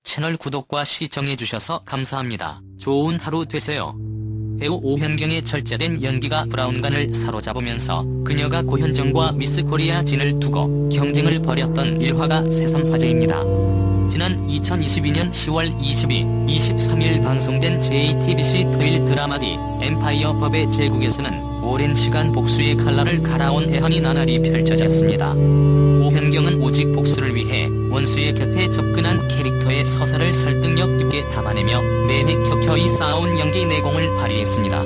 채널 구독과 시청해주셔서 감사합니다. 좋은 하루 되세요. 배우 오현경의 절제된 연기가 브라운관을 사로잡으면서 그녀가 고현정과 미스 코리아 진을 두고 경쟁을 벌였던 일화가 새삼 화제입니다. 지난 2022년 10월 22, 23일 방송된 JTBC 토요일 드라마디 엠파이어 법의 제국에서는 오랜 시간 복수의 칼날을 갈아온 애환이 나날이 펼쳐졌습니다. 오현경은 오직 복수를 위해 원수의 곁에 접근한 캐릭터의 서사를 설득력 있게 담아내며 매회 켜켜이 쌓아온 연기 내공을 발휘했습니다.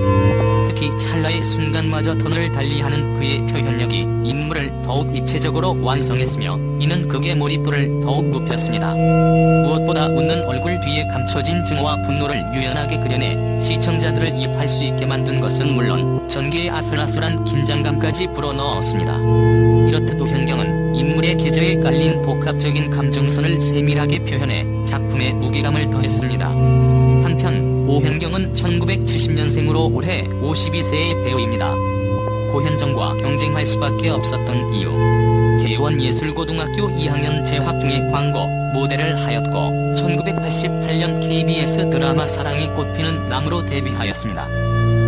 특히 찰나의 순간마저 톤을 달리하는 그의 표현력이 인물을 더욱 입체적으로 완성했으며 이는 극의 몰입도를 더욱 높였습니다. 무엇보다 웃는 얼굴 뒤에 감춰진 증오와 분노를 유연하게 그려내 시청자들을 이입할 수 있게 만든 것은 물론 전개의 아슬아슬한 긴장감까지 불어넣었습니다. 이렇듯 오현경은 인물의 계절에 깔린 복합적인 감정선을 세밀하게 표현해 작품에 무게감을 더했습니다. 한편 오현경은 1970년생으로 올해 52세의 배우입니다. 고현정과 경쟁할 수밖에 없었던 이유. 개원예술고등학교 2학년 재학 중에 광고, 모델을 하였고 1988년 KBS 드라마 사랑이 꽃피는 나무로 데뷔하였습니다.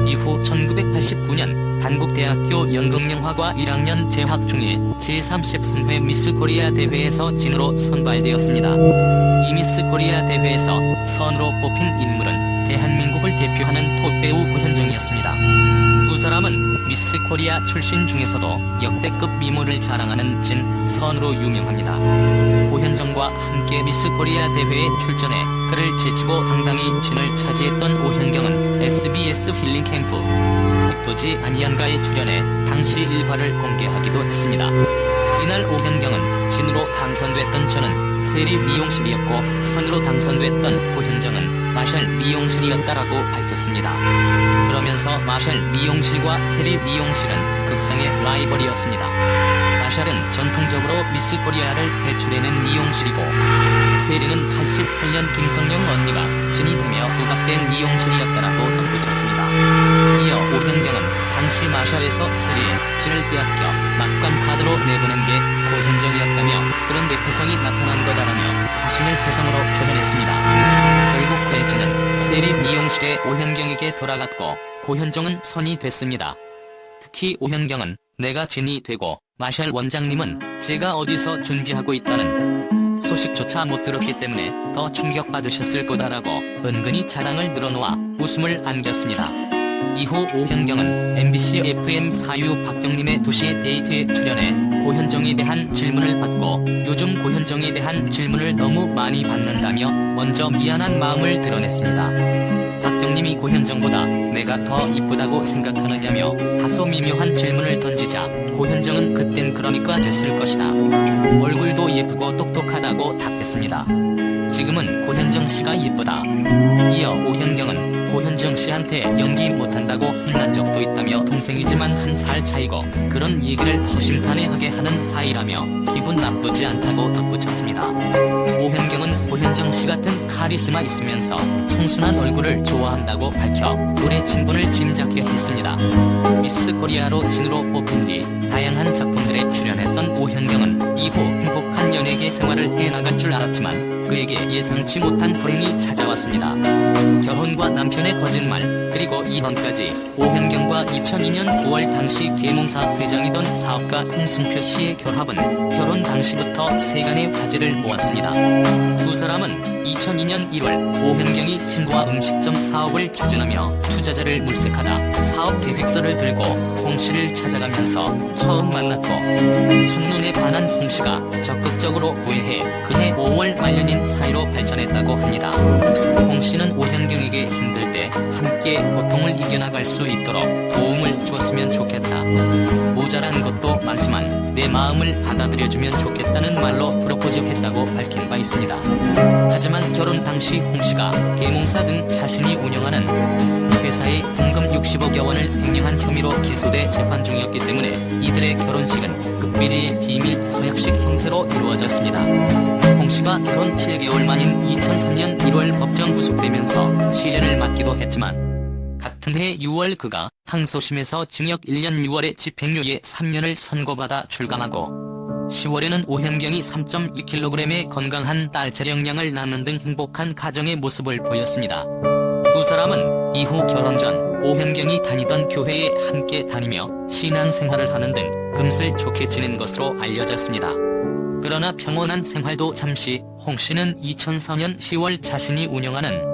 이후 1989년 단국대학교 연극영화과 1학년 재학 중에 제33회 미스 코리아 대회에서 진으로 선발되었습니다. 이 미스 코리아 대회에서 선으로 뽑힌 인물은 대한민국을 대표하는 톱배우 고현정이었습니다. 두 사람은 미스 코리아 출신 중에서도 역대급 미모를 자랑하는 진, 선으로 유명합니다. 고현정과 함께 미스 코리아 대회에 출전해 그를 제치고 당당히 진을 차지했던 오현경은 SBS 힐링 캠프 기쁘지 아니한가에 출연해 당시 일화를 공개하기도 했습니다. 이날 오현경은 진으로 당선됐던 저는 세리 미용실이었고 선으로 당선됐던 고현정은 마샬 미용실이었다라고 밝혔습니다. 그러면서 마샬 미용실과 세리 미용실은 극상의 라이벌이었습니다. 마샬은 전통적으로 미스 코리아를 배출해낸 미용실이고 세리는 88년 김성령 언니가 진이 되며 부각된 미용실이었다라고 덧붙였습니다. 이어 오현경은 당시 마샬에서 세리의 진을 빼앗겨 막관 카드로 내보낸 게 고현정이었다며 그런 내패성이 나타난 거다라며 자신을 혜성으로 표현했습니다. 결국 그의 진은 세리 미용실의 오현경에게 돌아갔고 고현정은 선이 됐습니다. 특히 오현경은 내가 진이 되고 마샬 원장님은 제가 어디서 준비하고 있다는 소식조차 못 들었기 때문에 더 충격받으셨을 거다라고 은근히 자랑을 늘어놓아 웃음을 안겼습니다. 이후 오현경은 MBC FM 사유 박경림의 도시의 데이트에 출연해 고현정에 대한 질문을 받고 요즘 고현정에 대한 질문을 너무 많이 받는다며 먼저 미안한 마음을 드러냈습니다. 박경림이 고현정보다 내가 더 이쁘다고 생각하느냐며 다소 미묘한 질문을 던지자 고현정은 그땐 그러니까 됐을 것이다. 얼굴도 예쁘고 똑똑하다고 답했습니다. 지금은 고현정 씨가 예쁘다. 이어 오현경은 고현정 씨한테 연기 못한다고 혼난 적도 있다며 동생이지만 1살 차이고 그런 얘기를 허심탄회하게 하는 사이라며 기분 나쁘지 않다고 덧붙였습니다. 오현경은 고현정 씨 같은 카리스마 있으면서 청순한 얼굴을 좋아한다고 밝혀 노래 친분을 짐작해 했습니다. 미스 코리아로 진으로 뽑힌 뒤 다양한 작품들에 출연했던 오현경은 이후 행복한 연예계 생활을 해나갈 줄 알았지만 그에게 예상치 못한 불행이 찾아왔습니다. 결혼과 남편의 거짓말 그리고 이번까지 오현경과 2002년 9월 당시 계몽사 회장이던 사업가 홍승표 씨의 결합은 결혼 당시부터 세간의 화제를 모았습니다. 두 사람은 2002년 1월 오현경이 친구와 음식점 사업을 추진하며 투자자를 물색하다 사업 계획서를 들고 홍 씨를 찾아가면서 처음 만났고 첫눈에 반한 홍 씨가 적극적으로 구애해 그해 5월 말년인 사이로 발전했다고 합니다. 홍 씨는 오현경에게 힘들 때 함께 고통을 이겨나갈 수 있도록 도움을 줬으면 좋겠다. 모자란 것도 많지만 내 마음을 받아들여주면 좋겠다는 말로 프로포즈했다고 밝힌 바 있습니다. 하지만 결혼 당시 홍 씨가 계몽사 등 자신이 운영하는 회사에 공금 60억여 원을 횡령한 혐의로 기소돼 재판 중이었기 때문에 이들의 결혼식은 극비리의 비밀 서약식 형태로 이루어졌습니다. 홍 씨가 결혼 7개월 만인 2003년 1월 법정 구속되면서 시련을 맞기도 했지만 같은 해 6월 그가 항소심에서 징역 1년 6월에 집행유예 3년을 선고받아 출감하고 10월에는 오현경이 3.2kg의 건강한 딸 재령량을 낳는 등 행복한 가정의 모습을 보였습니다. 두 사람은 이후 결혼 전 오현경이 다니던 교회에 함께 다니며 신앙생활을 하는 등 금슬 좋게 지낸 것으로 알려졌습니다. 그러나 평온한 생활도 잠시 홍 씨는 2004년 10월 자신이 운영하는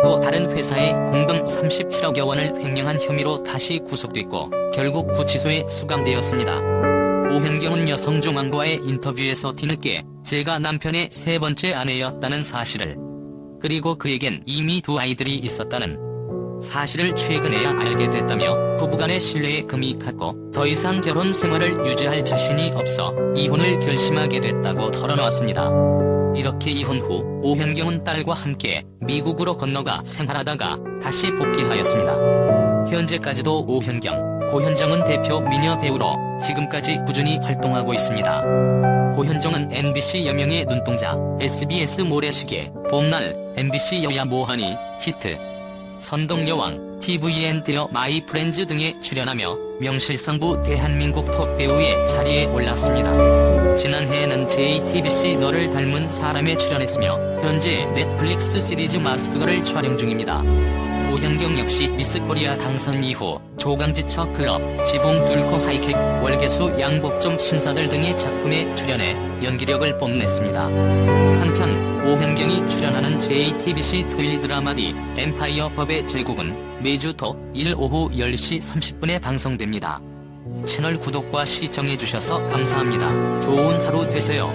또 다른 회사에 공금 37억여 원을 횡령한 혐의로 다시 구속됐고 결국 구치소에 수감되었습니다. 오현경은 여성중앙과의 인터뷰에서 뒤늦게 제가 남편의 세 번째 아내였다는 사실을, 그리고 그에겐 이미 두 아이들이 있었다는 사실을 최근에야 알게 됐다며 부부간의 신뢰에 금이 갔고 더 이상 결혼 생활을 유지할 자신이 없어 이혼을 결심하게 됐다고 털어놓았습니다. 이렇게 이혼 후 오현경은 딸과 함께 미국으로 건너가 생활하다가 다시 복귀하였습니다. 현재까지도 오현경, 고현정은 대표 미녀 배우로 지금까지 꾸준히 활동하고 있습니다. 고현정은 MBC 여명의 눈동자, SBS 모래시계, 봄날, MBC 여야 뭐하니, 히트, 선동여왕, TVN 드어 마이 프렌즈 등에 출연하며 명실상부 대한민국 톱 배우의 자리에 올랐습니다. 지난해에는 JTBC 너를 닮은 사람에 출연했으며 현재 넷플릭스 시리즈 마스크걸을 촬영 중입니다. 오현경 역시 미스코리아 당선 이후 조강지처 클럽, 지붕 뚫고 하이킥, 월계수 양복점 신사들 등의 작품에 출연해 연기력을 뽐냈습니다. 한편 오현경이 출연하는 JTBC 토요일 드라마 디 엠파이어 법의 제국은 매주 토1 오후 10시 30분에 방송됩니다. 채널 구독과 시청해주셔서 감사합니다. 좋은 하루 되세요.